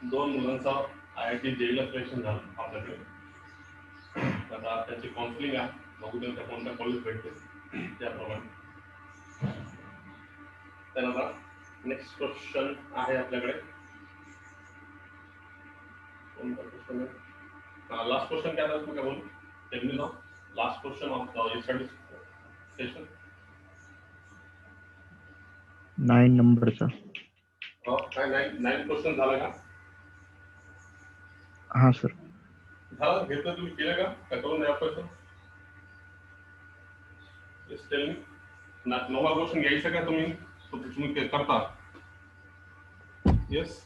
दोन मुलांचा IIT जेईला selection झालं आपल्याकडे. आता त्यांची काउन्सिलिंग आहे, बघू त्यांच्या कोणत्या कॉलेज भेटते त्याप्रमाणे. त्यानंतर नेक्स्ट क्वेश्चन आहे आपल्याकडे. कोणता क्वेश्चन आहे? लास्ट क्वेश्चन क्या था उसमें, क्या बोलूं? Tell me now last question of yesterday session. 9 नंबरचा. काय नाईन क्वेश्चन झाला का? हा सर. झालं, घेतलं तुम्ही, केलं का? काय करून द्या क्वेश्चन. Just tell me. नवा क्वेश्चन घ्यायचा का तुम्ही? तुम्ही करता. येस,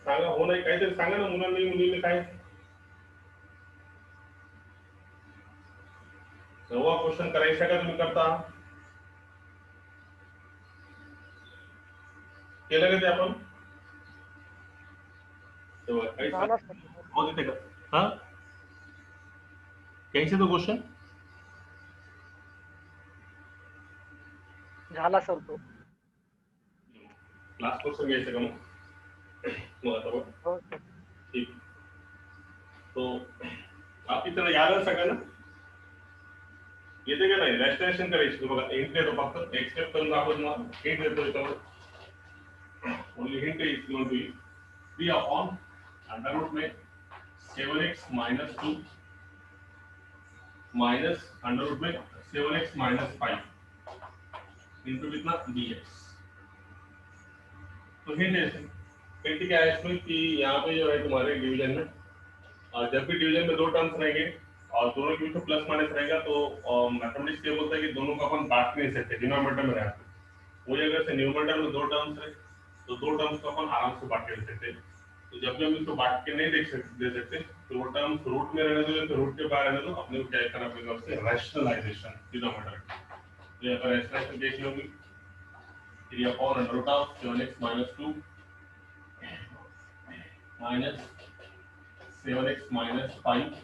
सांगा. हो नाही काहीतरी सांगा ना मुलांनी मुलींनी. काय नवा क्वेश्चन करायचा का तुम्ही करता? केलं का ते आपण? हो देते का? हा, घ्यायचा तो क्वेश्चन झाला सर तो. लास्ट क्वेश्चन घ्यायचा का मग आता बघ. हो सर. ठीक. तो बाकी त्याला यायला सगळ्यांना येते का नाही? रॅशनलायझेशन करायची. बघा हिंट देतो, फक्त एक्सेप्ट करून दाखवत ना. हिंट देतो याच्यावर. Only hint is going to 3 upon under root में 7x minus 2 minus under root में 7x माइनस 5 इंटू कितना dx. तो हिंट क्या है इसमें कि यहाँ पे जो है तुम्हारे डिवीजन में, जब भी डिवीजन में दो टर्म्स रहेंगे और दोनों के बीच में प्लस माइनस रहेगा तो मैथमेटिक्स ये बोलता है कि दोनों को अपन बांट नहीं सकते डिनोमिनेटर में रहते. वही अगर से न्यूमरेटर में दो टर्म्स है तो दो टर्म्स को अपन आराम से बांट के दे सकते. तो जब भी हम इसको बांट के नहीं दे सकते तो वो टर्म्स रूट में रहने दो, तो रूट के बाहर रहने दो. अपने को क्या करना पड़ेगा उससे? Rationalization denominator. तो यहाँ पर रैशनलाइजेशन कैसी होगी? 3 upon under root of 7x minus 2 minus 7x minus 5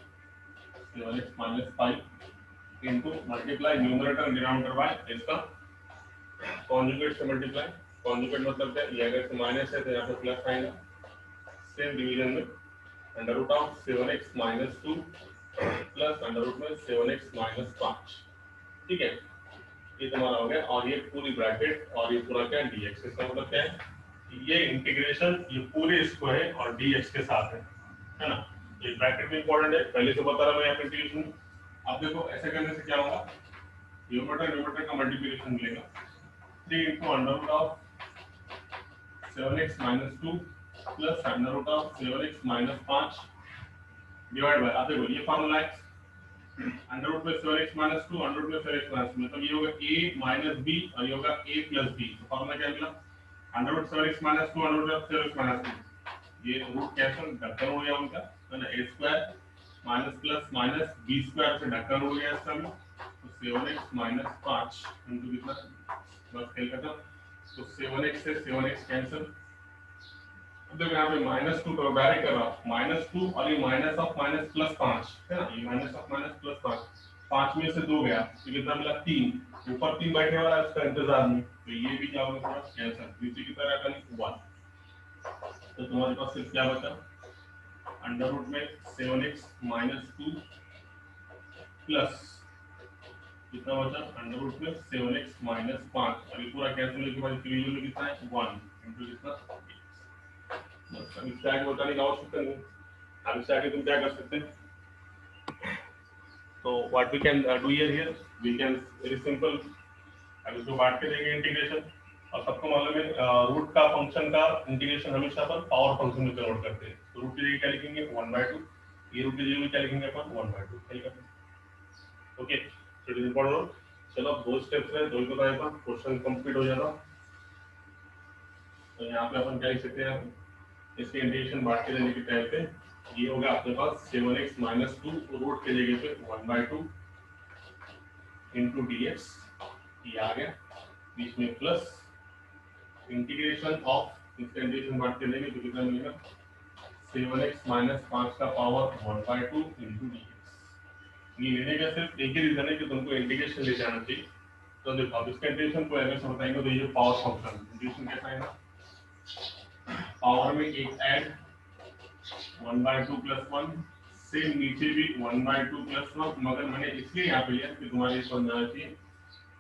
7x minus 5 into multiply numerator and denominator by इसका कॉन्जुगेट से मल्टीप्लाई. कॉन्जुगेट मतलब क्या? ये अगर माइनस है तो यहाँ पे प्लस आएगा. सेम डिवीजन में under root of 7x minus 2 plus under root में 7x माइनस 5. ठीक है, ये तुम्हारा हो गया. और ये पूरी ब्रैकेट और ये पूरा क्या? dx. इसका मतलब क्या है? ये इंटीग्रेशन ये पूरे इसको है और dx के साथ है ना. ये ब्रैकेट भी इंपॉर्टेंट है, पहले से बता रहा मैं यहाँ पे इंटीग्रेशन. अब देखो ऐसे करने से क्या होगा? न्यूमरेटर का मल्टीप्लिकेशन मिलेगा 3 into under root of 7x minus 2 plus under root of 7x minus 5 divide by. अब देखो ये फॉर्मूला है अंडर रूट में 7x माइनस 2 अंडर रूट में 7x माइनस 2, मतलब ये होगा a माइनस b और ये होगा a प्लस b. तो फॉर्मूला क्या मिला? Under root 7x minus 2 under root 7x minus 2. ये रूट कैंसिल, ढक्कन हो गया उनका, है ना. a square minus plus minus b square से ढक्कन हो गया इसका भी. तो 7x माइनस 5 इनटू कितना? बस खेल खत्म. तो 7x से 7x कैंसिल. अब देखो यहाँ पे माइनस 2 तो डायरेक्ट कर रहा हूँ माइनस 2 और ये माइनस ऑफ माइनस प्लस 5 है ना. ये माइनस ऑफ माइनस प्लस 5, 5 में से 2 गया तो कितना मिला? 3. ऊपर 3 बैठने वाला है उसका इंतजार में, तो ये भी क्या होगा? थोड़ा कैंसिल. नीचे की तरह का नहीं 1. तो तुम्हारे पास सिर्फ क्या बचा? अंडर रूट में 7x माइनस 2 प्लस कितना बचा? अंडर रूट में 7x माइनस 5 और ये पूरा कैंसिल होने के बाद डिवीजन में कितना है? 1 इनटू कितना? अब इससे आगे बताने की आवश्यकता नहीं. अब इससे आगे तुम क्या कर सकते हैं? तो what we can do here we can very simple. अब इसको बांट के देंगे इंटीग्रेशन. और सबको मालूम है रूट का फंक्शन का इंटीग्रेशन हमेशा अपन पावर फंक्शन में कन्वर्ट करते हैं. तो रूट की जगह क्या लिखेंगे? 1/2. ये रूट की जगह क्या लिखेंगे अपन? 1/2. ठीक है, okay. So it is important. चलो अब 2 स्टेप्स है, 2 को बताए अपन क्वेश्चन कंप्लीट हो जाएगा. तो यहाँ पे अपन क्या लिख सकते हैं? इसके इंटीग्रेशन बांट के देने के टाइम पे ये होगा आपके पास 7x माइनस 2 रूट के जगह पे 1/2 इंटू dx. ये आ गया, बीच में प्लस इंटीग्रेशन ऑफ इसका इंटीग्रेशन बांट के देंगे तो कितना मिलेगा? 7x माइनस 5 का पावर 1/2 इंटू dx. ये लेने का सिर्फ एक ही रीजन है कि तुमको इंटीग्रेशन ले जाना चाहिए. तो देखो अब इसका इंटीग्रेशन को अगर से बताएंगे तो ये पावर फंक्शन इंटीग्रेशन कैसा है ना, पावर में एक ऐड 1/2 + 1, सेम नीचे भी 1/2 + 1, मगर मैंने इसलिए यहाँ पे लिया कि तुम्हारी समझ में आना चाहिए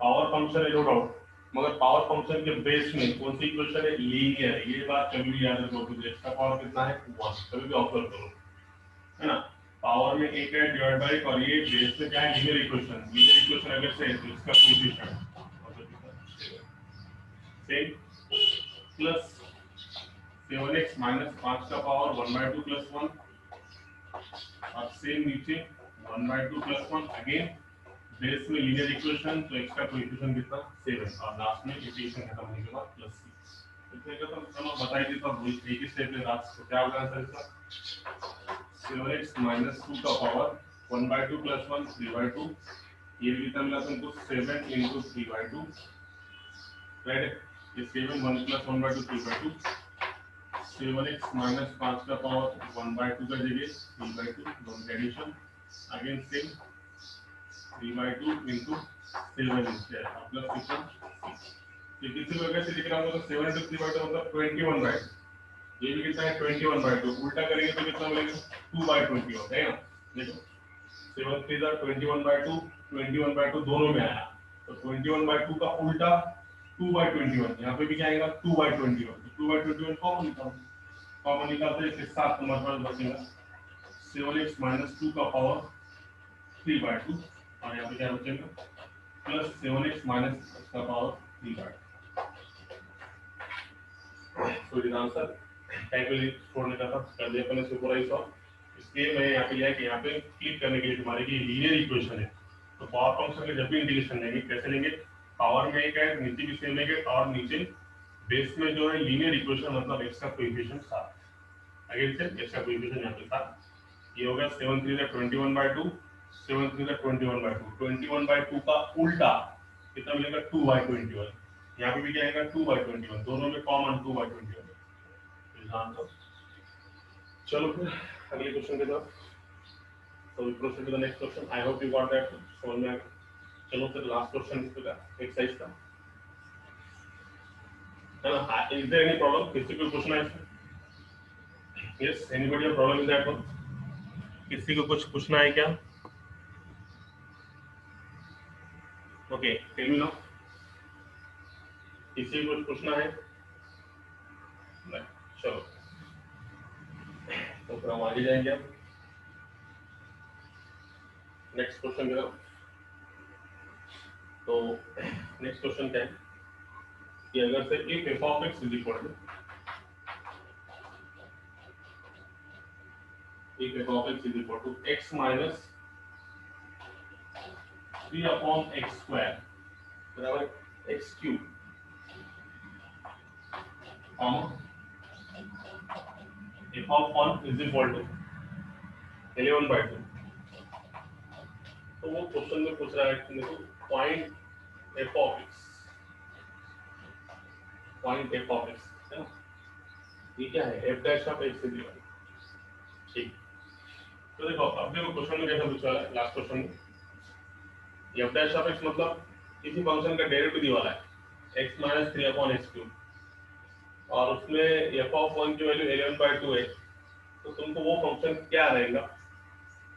पावर फंक्शन है नो डाउट, मगर पावर फंक्शन के बेस में कौन सी इक्वेशन है, लीनियर है। ये बात कभी भी याद रखो कि इसका पावर कितना है 1, कभी भी ऑब्जर्व करो, है ना। पावर में एक है डिवाइड बाय, और ये बेस में क्या है, लीनियर इक्वेशन। लीनियर इक्वेशन अगर से तो इसका कोएफिशिएंट सेम प्लस 7x - 5 का पावर 1/2 + 1, और सेम नीचे 1/2 + 1, अगेन बेस में लीनियर इक्वेशन, तो x का कोएफिशिएंट कितना 7, और लास्ट में इक्वेशन खत्म होने के बाद +6। इतने का तो चलो बता ही देता हूं, एक ही स्टेप में लास्ट तो क्या होगा आंसर इसका 7x - 2 का पावर 1/2 + 1 3/2, ये भी कितना मिला तुमको 7 × 3/2, राइट। ये 7 1 + 1/2 3/2, 7x - 5 का पावर 1/2 का जगह 3/2, दोनों का addition, again same 3/2 × 7 instead plus कितना 6। ये किसी वजह से लिख रहा हूं तो 7 × 3/2 मतलब 21/2, ये भी कितना है 21/2, उल्टा करेंगे तो कितना मिलेगा 2/21 है ना। देखो 7 3 21/2, 21/2 दोनों में आया, तो 21/2 का उल्टा 2/21, यहाँ पे भी क्या आएगा 2/21, तो 2/21 कॉमन निकालते हैं, इसके साथ तुम्हारे पास बचेगा 7x - 2 का पावर 3/2, और यहाँ पे क्या बचेगा प्लस 7x - का पावर 3/2। तो ये आंसर कैलकुलेट छोड़ने का था, कर दिया अपने सुपरवाइज सॉल्व। इसलिए मैं यहाँ पे लिया कि यहाँ पे क्लिक करने के लिए तुम्हारी की लीनियर इक्वेशन है, तो पावर फंक्शन के जब भी इंटीग्रेशन लेंगे कैसे लेंगे, पावर में एक है नीचे भी सेम लेंगे, और नीचे बेस में जो है लीनियर इक्वेशन मतलब x का कोएफिशिएंट 7, अगेन से x का कोएफिशिएंट यहाँ पे 7, ये हो गया 7 3 21/2, 7 3 21/2, 21/2 का उल्टा कितना मिलेगा 2/21, यहाँ पे भी क्या आएगा 2/21, दोनों में कॉमन 2/21। चलो फिर अगले क्वेश्चन की तरफ, so we proceed to the next question. I hope you got that समझ में आ गया। चलो फिर लास्ट क्वेश्चन इसका एक्सरसाइज का, है ना। इज देयर एनी प्रॉब्लम, किसी को पूछना है इसमें? Yes, anybody have problem in that one? किसी को कुछ पूछना है क्या? ओके टेल मी नाउ, किसी को कुछ पूछना है? नहीं, चलो तो फिर हम आगे जाएंगे अब नेक्स्ट क्वेश्चन की तरफ। तो नेक्स्ट क्वेश्चन क्या है कि अगर से if f of x is equal to, if f of x is equal to x minus 3/x² बराबर x³ comma f of 1 is equal to 11/2, तो वो क्वेश्चन में पूछ रहा है कि देखो point f of x, point f of x है ना, ये क्या है f dash of x से दिया, ठीक। तो देखो अब देखो क्वेश्चन में कैसा पूछा है, लास्ट क्वेश्चन में f dash of x मतलब किसी फंक्शन का डेरिवेटिव दिया वाला है x - 3/x³, और उसमें f of 1 की वैल्यू 11/2 है, तो तुमको वो फंक्शन क्या रहेगा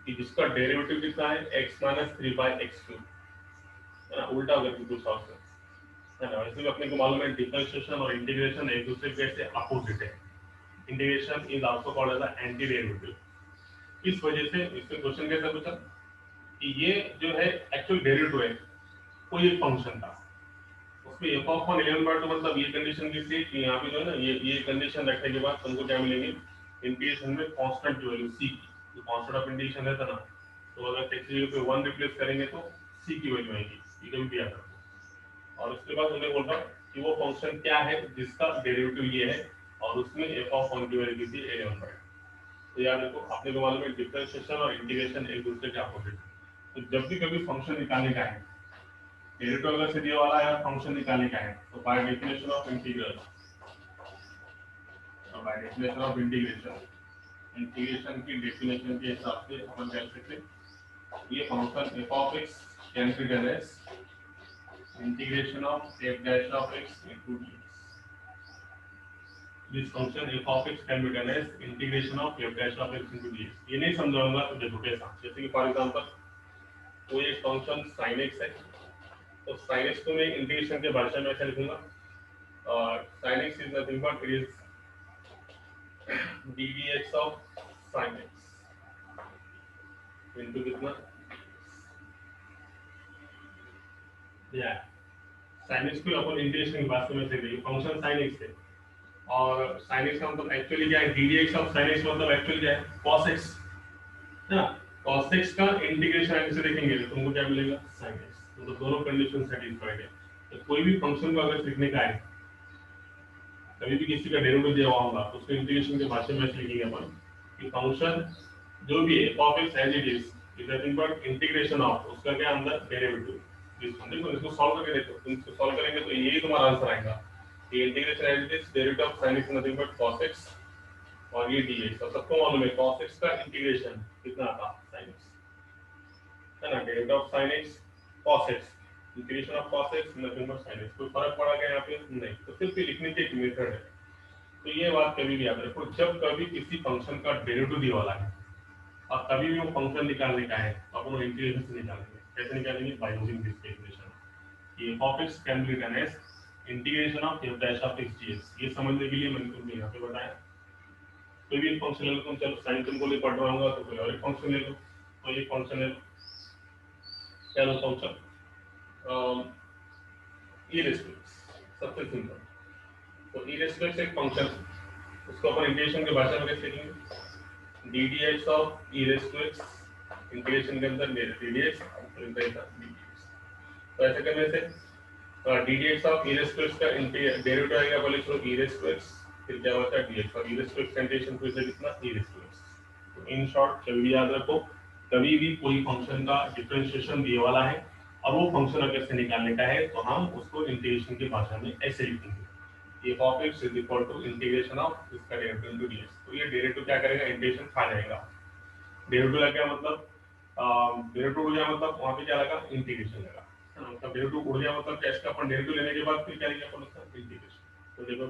कि जिसका डेरिवेटिव कितना है x - 3/x³, है ना, उल्टा करके पूछा उसने, है ना। वैसे भी अपने को मालूम है डिफरेंशिएशन और इंटीग्रेशन एक दूसरे के से अपोजिट है, integration is also called as anti derivative. इस वजह से इसमें क्वेश्चन कैसा पूछा कि ये जो है एक्चुअल डेरिवेटिव है कोई एक फंक्शन का, उसमें f of 1 11/2 मतलब ये कंडीशन की थी कि यहाँ पे जो है ना ये कंडीशन रखने के बाद तुमको क्या मिलेंगे इंटीग्रेशन में कांस्टेंट की वैल्यू c की, जो कांस्टेंट ऑफ इंटीग्रेशन रहता ना, तो अगर x की जगह पे 1 रिप्लेस करेंगे तो c की वैल्यू आएगी, ये कभी भी याद रखो। और उसके बाद उन्हें बोल रहा कि वो फंक्शन क्या है जिसका डेरिवेटिव ये है, और उसमें f of 1 की वैल्यू थी 11/2। तो याद रखो अपने को मालूम है डिफरेंशिएशन और इंटीग्रेशन एक दूसरे के अपोजिट, तो जब भी कभी फंक्शन निकालने का है, डेरिवेटिव अगर से दिया वाला है फंक्शन निकालने का है, तो बाय डेफिनेशन ऑफ इंटीग्रल, और by definition of integration, integration की डेफिनेशन के हिसाब से अपन कह सकते हैं ये function f of x can be written as integration of f dash of x into dx, this function f of x can be done as integration of f dash of x into dx। ये नहीं समझाऊंगा तो देखो कैसा, जैसे कि for example कोई एक फंक्शन sin x है, तो sin x को मैं इंटीग्रेशन के भाषा में ऐसे लिखूंगा, sin x is nothing but it is ddx of sin x into कितना या sin x को अपन इंटीग्रेशन के भाषा में से फंक्शन sin x है, और sin x का मतलब एक्चुअली क्या है, ddx ऑफ sin x मतलब एक्चुअली क्या है, cos x है ना। cos x का इंटीग्रेशन ऐसे देखेंगे तो तुमको क्या मिलेगा, sin x। तो दोनों कंडीशन सेटिस्फाइड है। तो कोई भी फंक्शन को अगर सीखने का है, कभी भी किसी का डेरिवेटिव दिया हुआ होगा तो उसको इंटीग्रेशन के भाषा में ऐसे लिखेंगे अपन कि फंक्शन जो भी है f of x as it is nothing but integration of उसका क्या अंदर डेरिवेटिव। देखो इसको सॉल्व करके देखो, तुम इसको सॉल्व करेंगे तो यही तुम्हारा आंसर आएगा। ये integration as it is derivative of sin x nothing but cos x, और ये dx। और सबको मालूम है cos x का इंटीग्रेशन कितना था, sin x है ना, derivative of sin x cos x, integration of cos x nothing but sin x। कोई फर्क पड़ा क्या यहाँ पे, नहीं। तो सिर्फ ये लिखने की एक मेथड है। तो ये बात कभी भी याद रखो, जब कभी किसी फंक्शन का डेरिवेटिव दिया वाला है और कभी भी वो फंक्शन निकालने का है तो अपन इंटीग्रेशन से निकालेंगे। कैसे निकालेंगे, बाय यूजिंग दिस इक्वेशन। ये f of x can be written as integration of f dash of x dx। ये समझने के लिए मैंने तुमको यहाँ पे बताया। कोई भी फंक्शन ले लो तुम, चलो साइन तुमको ले पढ़ रहा हूँ तो कोई और एक फंक्शन ले लो, कोई एक फंक्शन ले लो, क्या लो function e raised to x, सबसे सिंपल। तो e raised to x एक फंक्शन, उसको अपन इंटीग्रेशन के भाषा में कैसे लिखेंगे, ddx of e raised to x, integration के अंदर ddx और इंटीग्रेशन dx। तो ऐसे करने से ddx of e raised to x का डेरिवेटिव आएगा, पहले इसको e raised to x, फिर क्या होता है dx, और e raised to x का इंटीग्रेशन फिर से कितना, e raised to x। तो इन शॉर्ट कभी भी याद रखो, कभी भी कोई फंक्शन का डिफरेंशिएशन दिए वाला है और वो फंक्शन अगर से निकालने का है तो हम उसको इंटीग्रेशन की भाषा में ऐसे लिखेंगे, f of x is equal to integration of इसका डेरिवेटिव इनटू dx। तो ये डेरिवेटिव क्या करेगा, इंटीग्रेशन खा जाएगा। डेरिवेटिव का क्या मतलब, डेरिवेटिव उड़ गया मतलब वहां पे क्या लगा, इंटीग्रेशन लगा, मतलब डेरिवेटिव उड़ गया मतलब क्या, इसका अपन डेरिवेटिव लेने के बाद फिर क्या लिखा अपन उसका इंटीग्रेशन। तो देखो,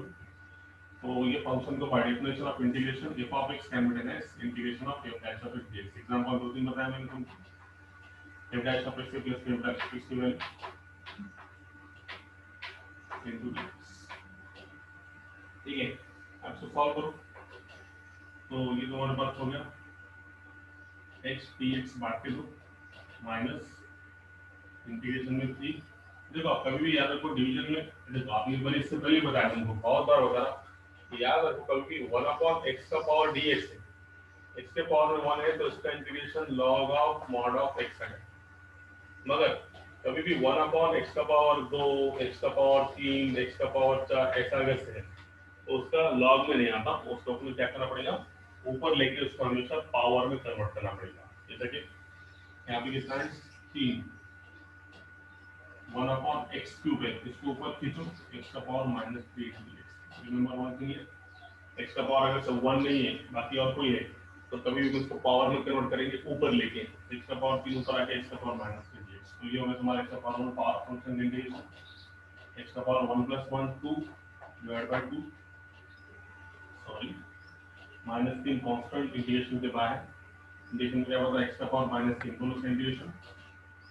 तो ये फंक्शन को by definition of integration f of x can be written as integration of f dash of x dx। Example दो तीन बताया मैंने तुमको, f dash of x plus f dash of x की वैल्यू इनटू dx। ठीक है, अब इसको सॉल्व करो। तो ये तुम्हारे पास हो गया x dx बांट के दो माइनस इंटीग्रेशन में 3। देखो आप कभी भी याद रखो डिवीजन में, देखो आपने मैंने इससे पहले बताया तुमको, बहुत बार बताया, याद रखो कभी भी 1/x का पावर dx है, x के पावर में 1 है तो इसका integration log of mod of x है। मगर कभी भी 1/x का पावर 2, x का पावर 3, x का पावर 4 ऐसा अगर से है तो उसका log में नहीं आता, उसको अपने क्या करना पड़ेगा, ऊपर लेके उसको हमेशा पावर में कन्वर्ट करना पड़ेगा। जैसे कि यहाँ पे कितना है 3, 1/x क्यूब है, इसको ऊपर खींचो, x का power -3 dx। Remember one thing है, x का पावर अगर सब 1 नहीं है बाकी और कोई है तो कभी भी उसको पावर में कन्वर्ट करेंगे ऊपर लेके, x का पावर 3 ऊपर आके x का पावर -3 dx। तो ये होगा तुम्हारा x का पावर में पावर फंक्शन इंटीग्रेशन, x का power 1 + 1 2 divide by 2, sorry -3 constant integration के बाहर, इंटीग्रेशन क्या होता है, x का पावर -3 दोनों का integration,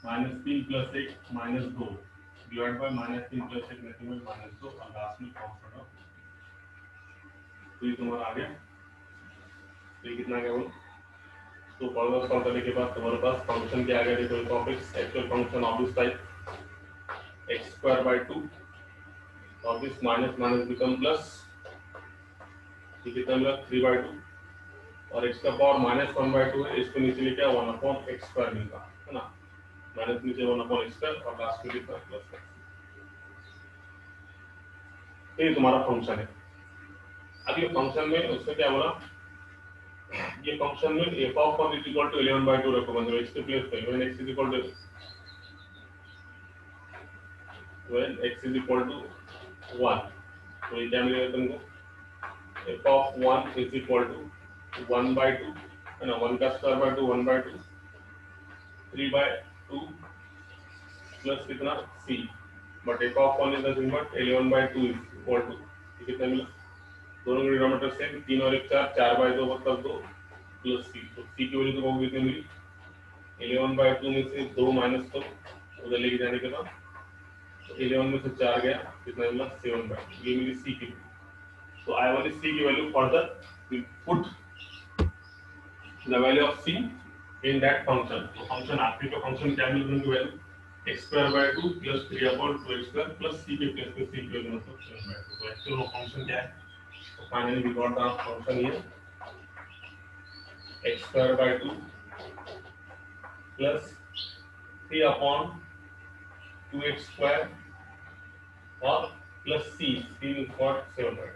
-3 + 1 -2 divide by -3 + 1 nothing but -2 और लास्ट में कांस्टेंट ऑफ। तो ये तुम्हारा आ गया। तो ये कितना आ गया, वो तो फॉर्मूला सॉल्व करने के बाद तुम्हारे पास फंक्शन के आगे देखो f of x actual function of this type x² 2 और this minus minus become plus, ये कितना मिला 3/2 और x का पावर -1/2 है, इसको नीचे लेके 1/x² मिलता है ना, माइनस नीचे 1/x² और लास्ट में कितना प्लस है। तो ये तुम्हारा फंक्शन है। अब ये फंक्शन में उससे क्या बोला, ये फंक्शन में f of 1 is equal to 11/2 रखो, मतलब x के प्लेस पे when x is equal to 1, तो ये क्या मिलेगा तुमको, f of 1 is equal to 1/2 है ना, 1 का स्क्वायर बाय 2 1/2 3/2 प्लस कितना c, but f of 1 is nothing but 11/2 is equal to कितना मिला दोनों के डिनोमिनेटर सेम, 3 और 1 4, 4/2 मतलब 2 प्लस सी, तो सी की वैल्यू तो होगी कितनी मिली 11/2 में से 2 माइनस करो उधर लेके जाने के बाद, तो 11 में से 4 गया कितना मिला 7/2, ये मिली सी की वैल्यू। तो आई वांट सी की value further we put the value of C in that function. तो फंक्शन आपके का फंक्शन क्या मिल रही है value x² 2 plus 3/2x² plus c के प्लस c की वैल्यू मतलब 7/2। तो एक्चुअल वो फंक्शन क्या है, तो finally we got the function here x² 2 plus 3/2x² और प्लस c गॉट 7/2।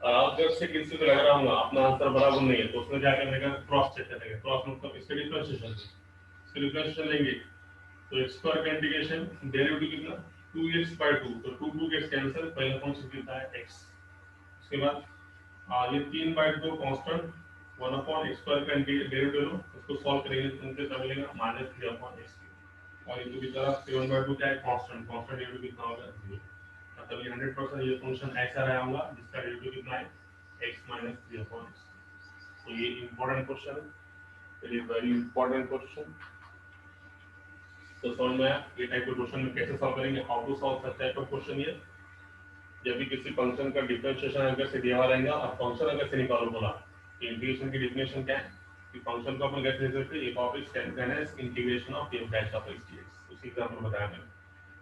और अगर से किसी को लग रहा होगा अपना आंसर बराबर नहीं है तो उसमें क्या करने का क्रॉस चेक करने का, क्रॉस मतलब इसका डिफरेंशिएशन, इसका डिफरेंशिएशन लेंगे तो x² का इंटीग्रेशन डेरिवेटिव कितना 2x/2, तो 2 कैंसिल, पहला फंक्शन कितना है x, उसके बाद ये 3/2 कांस्टेंट 1/x² का डेरिवेटिव लो, उसको सॉल्व करेंगे तो उनके क्या मिलेगा -3/x, और इनके की तरफ 7/2 क्या है कांस्टेंट, कांस्टेंट डेरिवेटिव कितना होगा 0, मतलब ये 100% ये फंक्शन ऐसा रहा होगा जिसका डेरिवेटिव कितना है x - 3/x। तो ये इंपॉर्टेंट क्वेश्चन है, it is very important question. तो समझ में आया ये टाइप के क्वेश्चन में कैसे सॉल्व करेंगे, how to solve such type of question. ये जब भी किसी फंक्शन का डिफरेंशिएशन अगर से दिया हुआ रहेगा और फंक्शन अगर से निकालो बोला, तो इंटीग्रेशन की डेफिनेशन क्या है कि फंक्शन को अपन कैसे लिख सकते हैं, f of x can be as integration of f dash of x dx। उसी एग्जांपल बताया मैंने।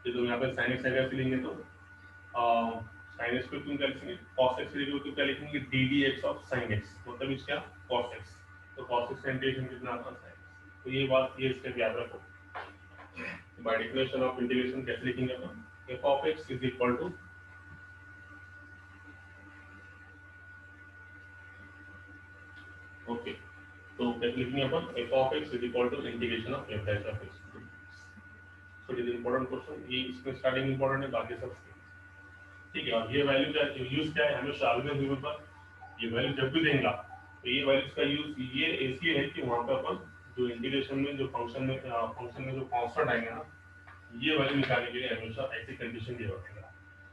तो तुम यहां पे sin x अगर से लेंगे तो sin x को तुम क्या लिखेंगे cos x लिखोगे तो क्या लिखेंगे ddx ऑफ sin x, मतलब इसका cos x, तो cos x का इंटीग्रेशन कितना आता है sin x। तो ये बात ये स्टेप याद रखो। बाय डेफिनेशन ऑफ इंटीग्रेशन कैसे लिखेंगे अपन, f of x is equal to okay, तो कैसे लिखेंगे अपन f of x is equal to integration of f dash of x। So it is important question, ये इसमें स्टार्टिंग इंपॉर्टेंट है, बाकी सब ठीक है। और ये वैल्यू क्या यूज क्या है हमेशा एल्गोरिथम पर, ये वैल्यू जब भी देंगे तो ये वैल्यूज का यूज ये इसलिए है कि वहां पर अपन जो इंटीग्रेशन में जो फंक्शन में जो कांस्टेंट आएंगे ना, ये वैल्यू निकालने के लिए हमेशा ऐसी कंडीशन दिया होता है।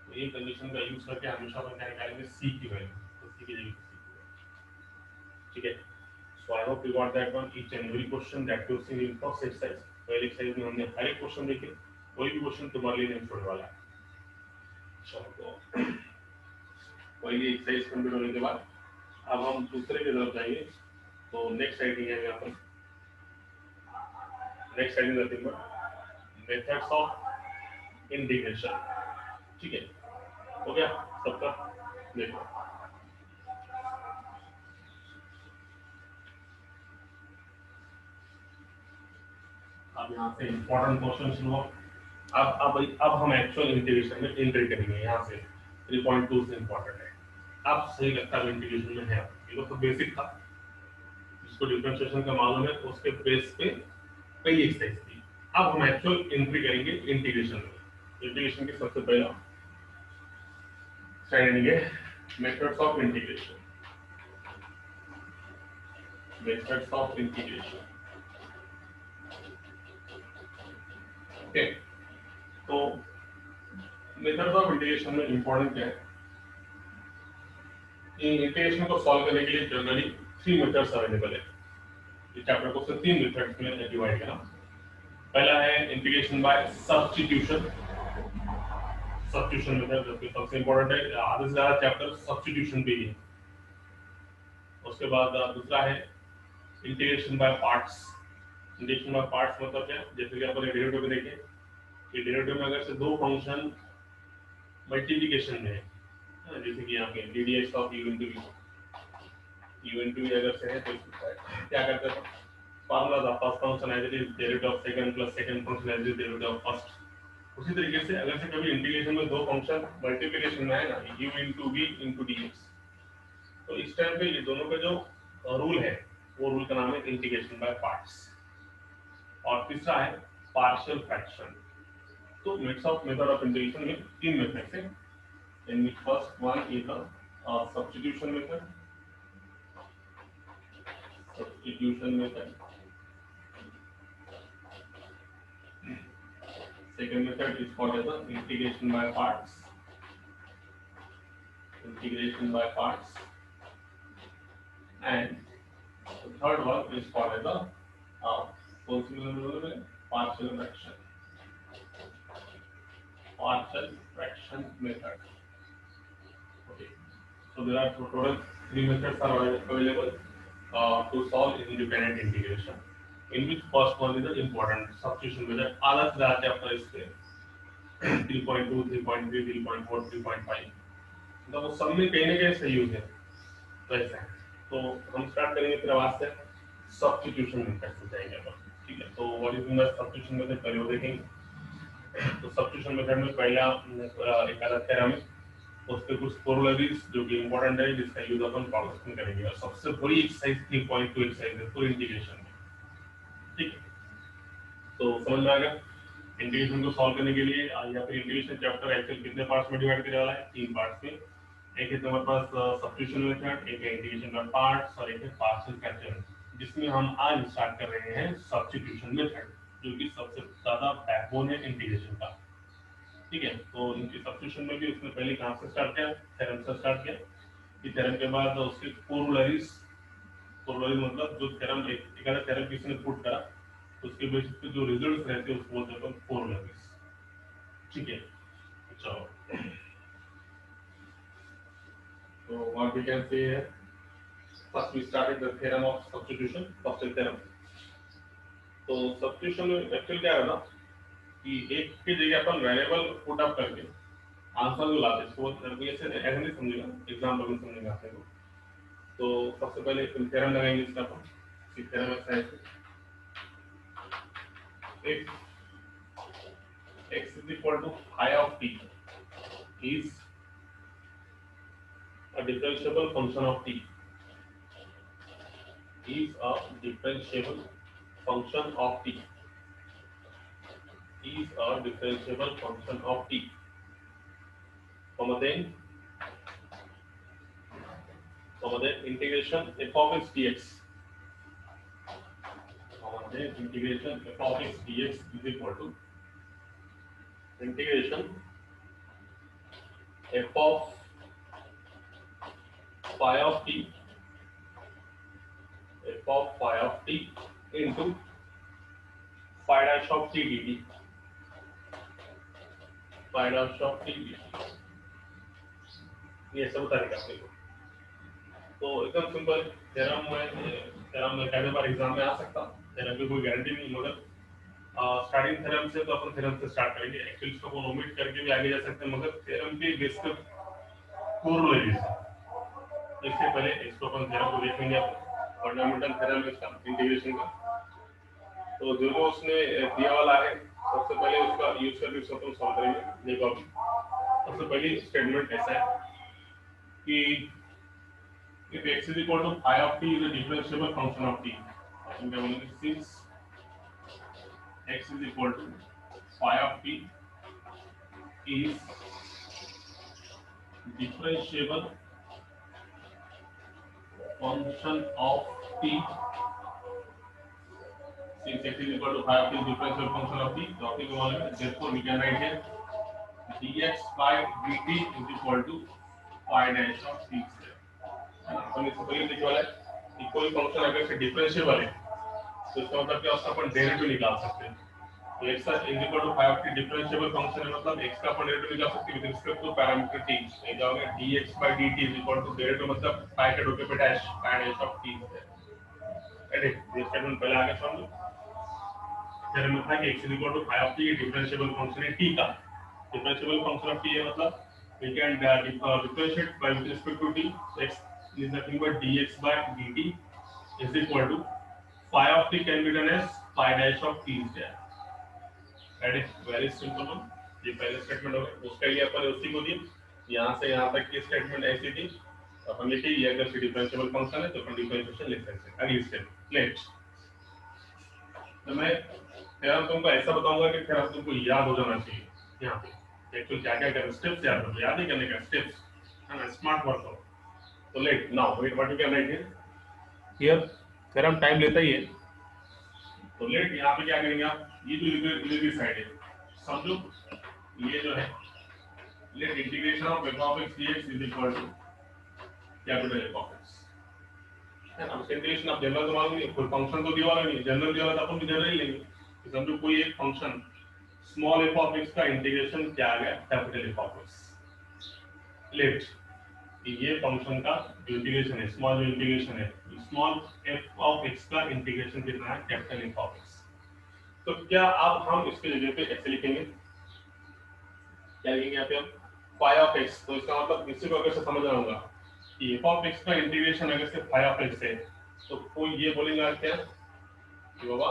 तो ये कंडीशन का यूज करके हमेशा अपन क्या निकालेंगे सी की वैल्यू, तो सी की जगह ठीक है। So I hope you got that one, each and every question that you see in first exercise. पहले एक्सरसाइज में हमने हर एक क्वेश्चन देखे, कोई भी क्वेश्चन तुम्हारे लिए नहीं छोड़ने वाला है। चलो तो पहली एक्सरसाइज कंप्लीट होने के बाद अब हम दूसरे की तरफ जाएंगे। तो नेक्स्ट राइटिंग है यहाँ पर, next writing nothing but methods of integration. ठीक है, हो गया सबका, देखो अब यहाँ से इंपॉर्टेंट क्वेश्चन शुरू हो। अब हम एक्चुअल इंटीग्रेशन में एंट्री करेंगे। यहाँ से 3.2 से इंपॉर्टेंट है, अब सही लगता है इंटीग्रेशन में है, ये तो बेसिक था, जिसको डिफरेंशिएशन का मालूम है उसके बेस पे पहली एक्सरसाइज थी। अब हम एक्चुअल एंट्री करेंगे इंटीग्रेशन में। इंटीग्रेशन के सबसे पहला स्टार्टिंग है methods of integration, methods of integration. Okay, तो मेथड्स ऑफ इंटीग्रेशन में इंपॉर्टेंट क्या है, इंटीग्रेशन को सॉल्व करने के लिए जनरली 3 मेथड्स अवेलेबल है। इस चैप्टर को सिर्फ 3 मेथड्स में डिवाइड करा। पहला है integration by substitution, substitution method जो कि सबसे इंपॉर्टेंट है, आधे से ज्यादा चैप्टर सब्स्टिट्यूशन पे ही है। उसके बाद दूसरा है integration by parts. Integration by parts मतलब क्या, जैसे कि अपन डेरिवेटिव में देखें कि डेरिवेटिव में अगर से दो फंक्शन मल्टीप्लिकेशन में है, जैसे कि यहाँ पे ddx of u into v अगर से है तो क्या करते हैं, फार्मूला था first function as it is derivative of second plus second function as it is derivative of first. उसी तरीके से अगर से कभी इंटीग्रेशन में दो फंक्शन मल्टीप्लिकेशन में है ना, u into v into dx, तो इस टाइम पे ये दोनों का जो रूल है वो रूल का नाम है इंटीग्रेशन बाय पार्ट्स। और तीसरा है पार्शियल फ्रैक्शन। तो मेथड ऑफ इंटीग्रेशन में 3 मेथड्स हैं, in which first one is the substitution method, substitution method, second method is called as the integration by parts, integration by parts, and the third one is called as the partial fraction. Partial fraction method. Okay. So there are total three methods are available to solve independent integration. In which first one is the important substitution method. आधा से ज़्यादा आपका इसके 3.2, 3.3, 3.4, 3.5. तो वो सब में कहीं ना कहीं सही यूज है. तो ऐसा है. तो हम स्टार्ट करेंगे फिर आवाज से सब्स्टिट्यूशन मेथड से जाएंगे अपन. ठीक है. तो what is the substitution method पहले वो देखेंगे. तो सब्स्टिट्यूशन मेथड में पहला एक आधा थ्योरम, उसके कुछ कोरोलरीज जो कि इंपॉर्टेंट है जिसका यूज अपन प्रॉब्लम्स में करेंगे. और सबसे बड़ी एक्सरसाइज 3.2 एक्सरसाइज है फॉर इंटीग्रेशन में. ठीक है. तो समझ में आ गया. इंटीग्रेशन को सॉल्व करने के लिए या फिर इंटीग्रेशन चैप्टर एक्चुअली कितने पार्ट्स में डिवाइड करने वाला है? 3 पार्ट्स में. एक है हमारे पास सब्स्टिट्यूशन मेथड, एक है इंटीग्रेशन बाय पार्ट्स और एक है पार्शियल फ्रैक्शन, जिसमें हम आज स्टार्ट कर रहे हैं सब्स्टिट्यूशन मेथड, जो कि सबसे ज्यादा बैकबोन है इंटीग्रेशन का. ठीक है. तो इनकी सब्स्टिट्यूशन में भी उसने पहले कहां से स्टार्ट किया? थ्योरम से स्टार्ट किया. इस थ्योरम के बाद उसके कोरोलरीज मतलब जो थ्योरम एक आधा थ्योरम किसी ने पुट करा, उसके बेसिस पे जो रिजल्ट्स रहते हैं उसको बोलते हैं अपन कोरोलरीज. ठीक है. चलो. So what we can say here, first we started the theorem of substitution, first theorem. तो substitution में एक्चुअली क्या है ना कि एक की जगह अपन वेरिएबल पुट अप करके आंसर को लाते हैं. तो ऐसे नहीं समझेगा, एग्जांपल में समझेगा आपने को. तो सबसे पहले थ्योरम लगाएंगे इसका अपन. थ्योरम ऐसा है if x is equal to phi of t is a differentiable function of t is a differentiable function of t is a differentiable function of t, then integration f of x dx, then integration f of x dx is equal to integration f of phi of t into phi dash of t dt. phi dash of t dt. ये सब बता देगा आपको. तो एकदम simple theorem में कई बार exam में आ सकता. थ्योरम की कोई गारंटी नहीं, मगर स्टार्टिंग थ्योरम से तो अपन थ्योरम से स्टार्ट करेंगे. एक्चुअली इसको अपन ओमिट करके भी आगे जा सकते हैं, मगर थ्योरम के बेस पे कोरोलरीज. इससे पहले इसको अपन थ्योरम को देखेंगे. अपन फंडामेंटल थ्योरम इसका इंटीग्रेशन का. तो जो उसने दिया वाला है सबसे पहले उसका यूज करके इसको अपन सॉल्व करेंगे. देखो सबसे पहली स्टेटमेंट ऐसा है कि if x is equal to phi of t is a differentiable function of t, since x is equal to phi of t is differentiable function of t, since x is equal to phi of t is differentiable function of t, therefore we can write here dx by dt is equal to phi dash of t square. अपन इसको पहले लिखने वाला है कि कोई function अगर से differentiable है तो इसका मतलब क्या, उसका अपन डेरिवेटिव निकाल सकते हैं. तो x is equal to phi of t differentiable function है, मतलब x का अपन डेरिवेटिव निकाल सकते हैं with respect to parameter t. ये जाओगे dx by dt is equal to derivative मतलब phi के डोके पे dash phi dash of t है. राइट. ये स्टेटमेंट पहले आगे समझो. फिर मैं था कि x is equal to phi of t differentiable function है t का. डिफरेंशिएबल फंक्शन ऑफ t है मतलब we can differentiate by with respect to t. x is nothing but dx by dt is equal to phi of t can be done as phi dash of t is there. That is very simple one. ये पहले statement हो गया. उसके लिए अपन उसी को दिए यहाँ से यहाँ तक की स्टेटमेंट ऐसी थी. अपन लिखिए ये अगर डिफरेंशिएबल फंक्शन है तो अपन डिफरेंशिएशन लिख सकते हैं. अगली स्टेप लेट. तो मैं थ्योरम तुमको ऐसा बताऊंगा कि थ्योरम तुमको याद हो जाना चाहिए. यहाँ पे एक्चुअली क्या क्या करना, स्टेप्स याद रखो. याद नहीं करने का, स्टेप्स है ना. स्मार्ट वर्क हो. तो let now wait what you can write here theorem time लेता ही है. तो लेट यहाँ पे क्या करेंगे आप, ये जो इधर की साइड है समझो, ये जो है let integration of f of x dx is equal to capital F of x है ना। उसका इंटीग्रेशन आप जनरल तो मालूम नहीं, कोई फंक्शन तो दिया वाला नहीं, जनरल दिया वाला तो अपन भी जनरल लेंगे। तो समझो कोई एक function small f of x का इंटीग्रेशन क्या आ गया capital F of x। Let ये फंक्शन का जो इंटीग्रेशन है, स्मॉल जो इंटीग्रेशन है, स्मॉल f of x का इंटीग्रेशन कितना है कैपिटल F of x। तो क्या अब हम इसके जगह पे ऐसे लिखेंगे, क्या लिखेंगे यहाँ पे हम phi of x। तो इसका मतलब इसी को अगर से समझ रहा होगा कि f of x का इंटीग्रेशन अगर से phi of x है तो कोई ये बोलेगा क्या कि बाबा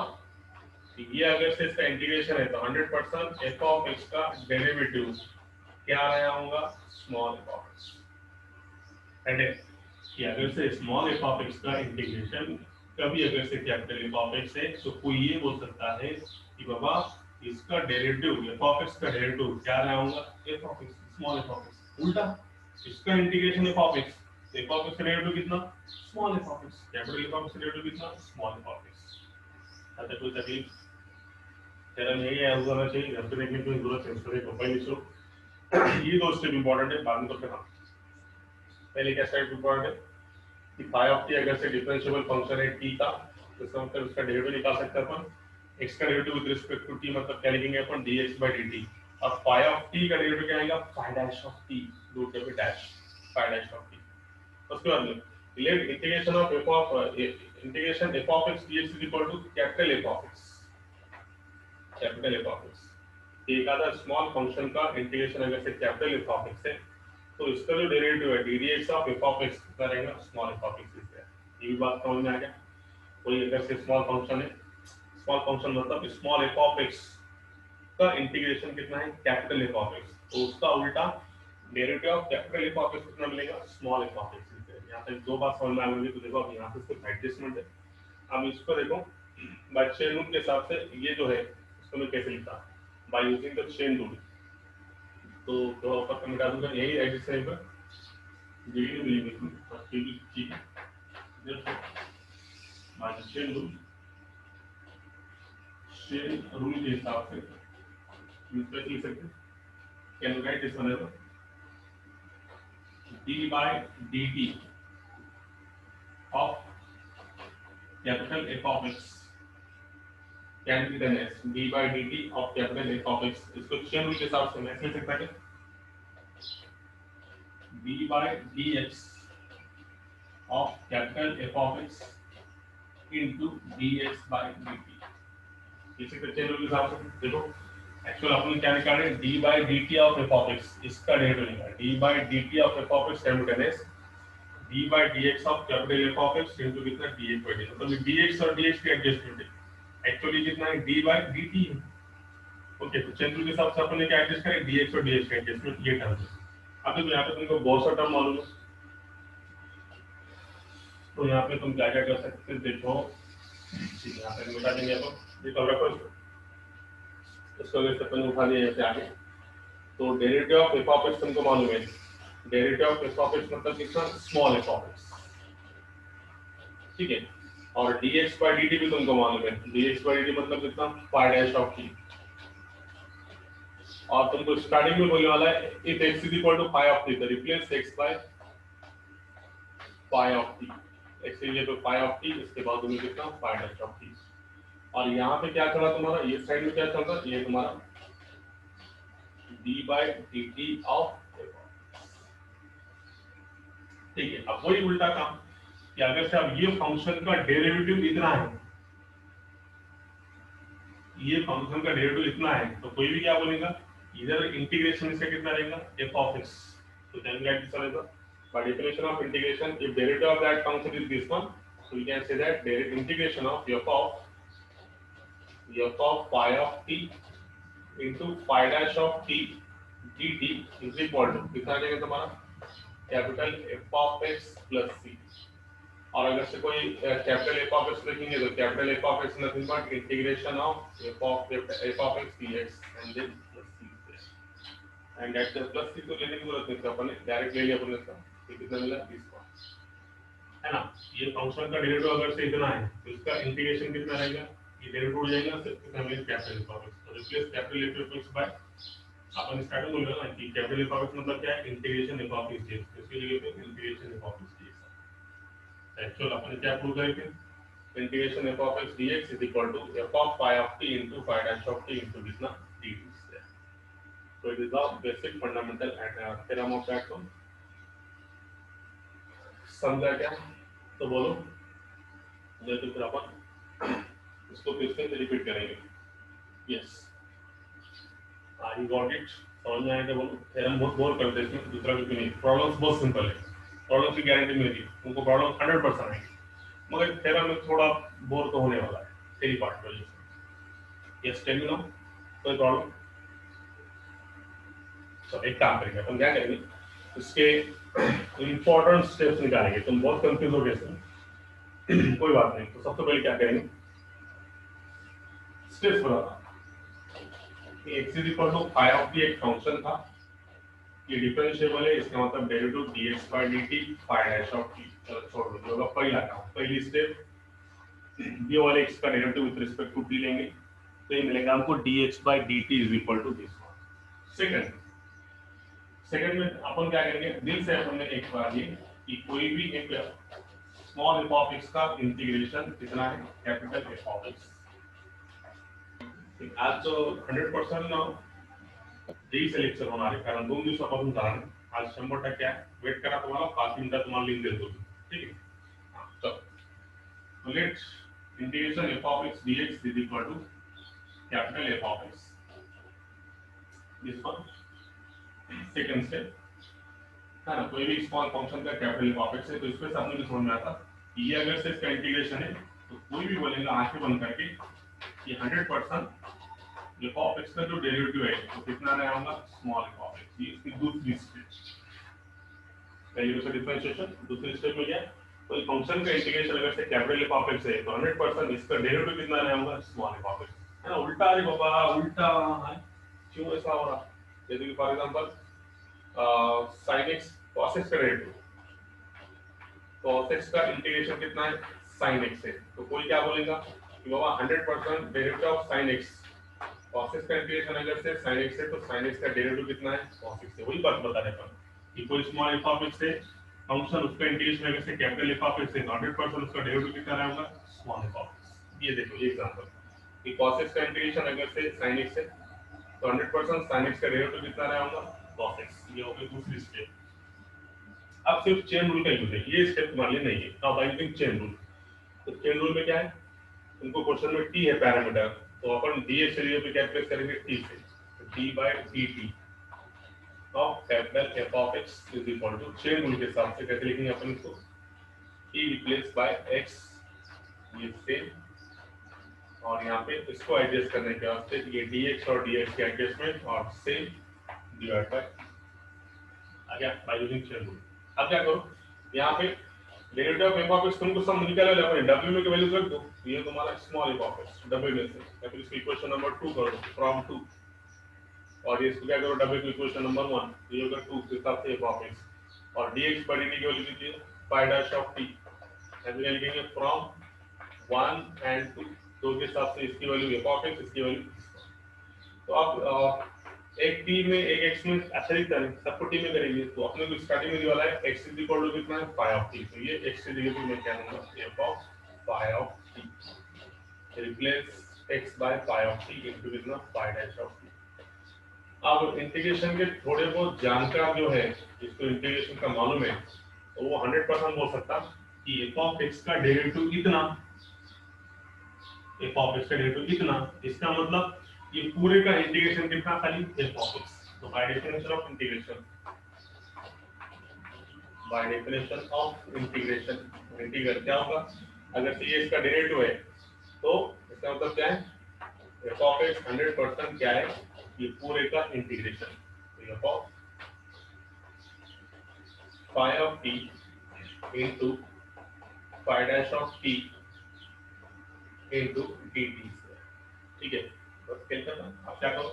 ये अगर से इसका इंटीग्रेशन है तो 100% f of x का डेरिवेटिव क्या आया होगा small f of x। And कि अगर से स्मॉल f of x का इंटीग्रेशन कभी अगर से कैपिटल F of x है तो कोई ये बोल सकता है कि बाबा इसका डेरिवेटिव f of x का डेरिवेटिव क्या रहा होगा f of x small f of x। उल्टा इसका इंटीग्रेशन f of x का डेरिवेटिव कितना small f of x, capital F of x का डेरिवेटिव कितना स्मॉल f of x। अच्छा कोई तकलीफ तेरा यही है होना चाहिए, घर पे देखने की जरूरत है उसको देखो पहले इसको ये दो स्टेप इंपॉर्टेंट है, बाद में करते हैं। पहले क्या स्टेप इंपॉर्टेंट है कि phi of t अगर से डिफरेंशिएबल फंक्शन है t का तो इसका मतलब उसका डेरिवेटिव निकाल सकते हैं अपन। x का derivative with respect to t मतलब क्या लिखेंगे अपन dx/dt, और phi of t का डेरिवेटिव क्या आएगा phi dash of t, root के dash phi dash of t। उसके बाद में let integration of integration f of x dx is equal to capital F of x, capital F of x। एक आधा small function का integration अगर से capital F of x है तो इसका जो डेरिवेटिव है ddx of f of x कितना रहेगा स्मॉल f of x है। ये भी बात समझ में आ गया। कोई अगर से स्मॉल फंक्शन है, स्मॉल फंक्शन मतलब स्मॉल f of x का इंटीग्रेशन कितना है कैपिटल F of x, तो उसका उल्टा derivative of capital F of x कितना मिलेगा स्मॉल f of x। यहाँ पे दो बात समझ में आ गई तो देखो अब यहाँ पे सिर्फ एडजस्टमेंट है। अब इसको देखो बाय चेन रूल के हिसाब से ये जो है इसको मैं कैसे लिखता by using the chain rule. तो दो ऊपर मिटा दूंगा यही एडजस्ट है पर जीडी में लिखूं और जीडी ठीक है देखो बाय चेन रूल के हिसाब से हम कैसे लिख सकते हैं, can write this one as d by dt of capital F of x can be done as d by dt of capital F of x। इसको चेन रूल के हिसाब से मैं लिख सकता हूं d by dx of capital F of x into dx by dt। इसी तरह चेन रूल के हिसाब से देखो एक्चुअल अपन क्या निकाल रहे हैं d by dt of f of x, इसका डेरिवेटिव निकाल d by dt of f of x can be done as d by dx of capital F of x into कितना dx by dt, मतलब dx और dx की adjustment है actually कितना है d by dt है। Okay तो chain rule के हिसाब से अपन ने क्या एडजस्ट करें dx और dx का एडजस्टमेंट ये टर्म है। अब देखो यहाँ पे तुमको बहुत सा टर्म मालूम है तो यहाँ पे तुम क्या क्या कर सकते हैं देखो यहाँ पे मिटा देंगे अपन ये तो रखो इसको अगर अपन उठा लिया जैसे आगे तो derivative of f of x तुमको मालूम है, derivative of f of x मतलब कितना स्मॉल f of x, ठीक है। और dx by dt भी तुमको मालूम है, dx by dt मतलब कितना phi dash of t। और तुमको स्टार्टिंग में बोलने वाला है if x is equal to phi of t तो replace x by phi of t, x is equal to phi of t इसके बाद तुम्हें कितना phi dash of t। और यहाँ पे क्या चला तुम्हारा ये साइड में क्या चल रहा है ये तुम्हारा d by dt of ठीक है। अब वही उल्टा काम कि अगर से अब ये फंक्शन का डेरिवेटिव इतना है, ये फंक्शन का डेरिवेटिव इतना है तो कोई भी क्या बोलेगा इधर इंटीग्रेशन इसका कितना रहेगा f of x, तो देन गेट दिस रहेगा by definition of integration if derivative of that function is this one so we can say that integration of f of phi of t into phi dash of t dt is equal to कितना आ जाएगा तुम्हारा capital f of x plus c। और अगर से कोई capital f of x लिखेंगे तो capital f of x nothing but integration of f of x dx and then plus c and that plus c को लेने की जरूरत नहीं, अपन ने डायरेक्ट ले लिया अपन इसका ये कितना मिला 20 है ना। ये फंक्शन का डेरिवेटिव अगर से इतना है तो इसका इंटीग्रेशन कितना रहेगा ये डेरिवेटिव हो जाएगा कितना मिलेगा कैपिटल f of x, तो replace capital f of x by अपन स्टार्टिंग बोल रहे हैं ना कि कैपिटल एफ ऑफ एक्स मतलब क्या है, integration f of x dx, इसकी जगह पे integration f of x dx. Actual अपन क्या प्रूव करेंगे, integration f of x dx is equal to f of phi of t into phi dash of t into कितना dt। So it is the basic fundamental theorem of that one। समझा क्या? तो बोलो, नहीं तो फिर अपन इसको फिर से रिपीट करेंगे। यस, आई गॉट इट, समझ में आया क्या? बोलो, थ्योरम बहुत बोर करते हैं इसमें, दूसरा कुछ नहीं, प्रॉब्लम्स बहुत सिंपल है, प्रॉब्लम्स की गारंटी मिलती है उनको, प्रॉब्लम 100% आएगी, मगर थ्योरम में थोड़ा बोर तो होने वाला है थ्योरी पार्ट में। यस, टेल मी नाउ, कोई प्रॉब्लम? तो एक काम करेंगे अपन, क्या करेंगे, इसके इंपॉर्टेंट स्टेप्स निकालेंगे। तुम बहुत कंफ्यूज हो गए इसमें, कोई बात नहीं। तो सबसे पहले क्या करेंगे, स्टेप्स बताना। x is equal to phi of t एक फंक्शन था, ये डिफरेंशिएबल है, इसका मतलब derivative dx by dt phi dash of t। चलो छोड़ दो, जो होगा पहला काम, पहली स्टेप, ये वाले x का derivative with respect to t लेंगे, तो ये मिलेगा हमको dx by dt is equal to this. Second में अपन क्या करेंगे, दिल से अपन ने एक बार ये कि कोई भी एक स्मॉल एफ ऑफ एक्स का इंटीग्रेशन कितना है, कैपिटल एफ ऑफ एक्स। आज तो 100% ना डी से लेक्चर होणार आहे, कारण 2 दिवसापासून झालं, आज 100% आहे। वेट करा, तुम्हाला 5 मिनिटात तुम्हाला लिंक देतो, ठीक है? चलो, let's integration f of x dx is equal to capital F of x, this one. Second step है ना, कोई भी स्मॉल फंक्शन का कैपिटल एफ ऑफ एक्स है, तो इसमें से अपने को समझ में आता कि ये अगर से इसका इंटीग्रेशन है, तो कोई भी बोलेगा आंखें बंद करके कि 100% एफ ऑफ एक्स का जो डेरिवेटिव है तो कितना रहा होगा, स्मॉल एफ ऑफ एक्स। ये इसकी दूसरी स्टेप, पहली से डिफरेंशिएशन, दूसरी स्टेप में क्या, कोई फंक्शन का इंटीग्रेशन अगर से कैपिटल एफ ऑफ एक्स है तो 100% इसका डेरिवेटिव कितना रहा होगा, स्मॉल एफ ऑफ एक्स, है ना? उल्टा है बाबा, उल्टा है, क्यों ऐसा हो रहा? जैसे कि for example sin x cos x का डेरिवेटिव, cos x का इंटीग्रेशन कितना है, sin x है, तो कोई क्या बोलेगा कि बाबा 100% derivative of sin x, cos x का इंटीग्रेशन अगर से sin x है तो sin x का डेरिवेटिव कितना है, cos x है। वही बात बता रहे अपन कि कोई स्मॉल f ऑफ x है फंक्शन, उसका इंटीग्रेशन अगर से कैपिटल f ऑफ x है तो 100% उसका डेरिवेटिव कितना रहेगा, स्मॉल f ऑफ x। ये देखो, ये एग्जांपल कि cos x का इंटीग्रेशन अगर से sin x है तो 100% sin x का डेरिवेटिव कितना रहेगा, cos x। ये हो गई दूसरी स्टेप। अब सिर्फ चेन रूल का यूज है, ये स्टेप तुम्हारे लिए नहीं है। Now by using chain rule, तो चेन रूल में क्या है, तुमको क्वेश्चन में t है पैरामीटर, तो अपन dx के लिए भी कैलकुलेट करेंगे t से, तो d by dt of capital f of x is equal to, chain rule के हिसाब से कैसे लिखेंगे अपन इसको, t रिप्लेस बाय x, ये सेम, और यहाँ पे इसको एडजस्ट करने के वास्ते ये dx और dx के एडजस्टमेंट और सेम डिवाइड बाय आ गया बाय यूजिंग चेन रूल। अब क्या करो, यहाँ पे derivative of F of x तुमको सब निकाले ले, अपने w में की वैल्यू रख दो, ये तुम्हारा small F of x w में से, या फिर इसको इक्वेशन नंबर 2 करो फ्रॉम 2, और ये इसको क्या करो w को इक्वेशन नंबर 1, ये होगा 2 के हिसाब से एफ ऑफ एक्स, और dx by dt की वैल्यू कीजिए पाई डैश ऑफ t, ऐसे लिखेंगे फ्रॉम 1 एंड 2, दो के हिसाब से इसकी वैल्यू एफ ऑफ एक्स, इसकी वैल्यू। तो अब एक t में एक x में ऐसे लिखते हैं, सबको t में करेंगे, तो अपने को स्टार्टिंग में वाला है x इज इक्वल टू कितना है, फाई ऑफ t, तो ये x की जगह पे मैं क्या लूंगा, f of phi of t, replace x by phi of t into कितना, फाई डैश ऑफ t। अब इंटीग्रेशन के थोड़े बहुत जानकार जो है, जिसको इंटीग्रेशन का मालूम है, तो वो 100% बोल सकता कि f ऑफ x का डेरिवेटिव इतना, f ऑफ x का डेरिवेटिव इतना, इसका मतलब ये पूरे का इंटीग्रेशन कितना, खाली f ऑफ x। तो by definition of integration, integral क्या होगा, अगर से ये इसका डेरिवेटिव है तो इसका मतलब क्या है, f ऑफ x 100% क्या है, ये पूरे का इंटीग्रेशन, तो f of phi of t into phi dash of t into dt, ठीक है? बस क्या करना, अब क्या करो,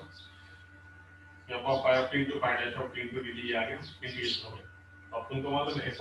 f of phi of t into phi dash of t into dt आ गया, इंटीग्रेशन हो गया। अब तुमको मालूम है